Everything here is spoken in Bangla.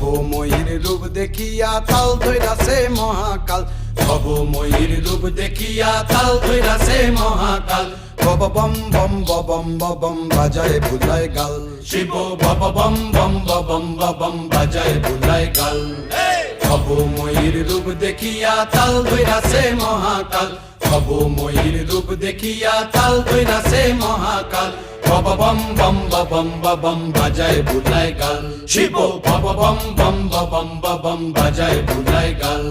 ভবময়ীর রূপ দেখিয়া তাল ধইরাছে মহাকাল, ভবময়ীর রূপ দেখিয়া তাল ধইরাছে মহাকাল। বব বম বম বম বম বাজায় বুলায় গাল, শিব বব বম বম বম বম বাজায় বুলায় গাল। ভবময়ীর রূপ দেখিয়া তাল ধইরাছে মহাকাল, ভবময়ীর রূপ দেখিয়া তাল ধইরাছে মহাকাল। বব বম বম বম বাজায় বুলায় গাল, শিব বব বম বম বম বাজায় বুলায় গাল।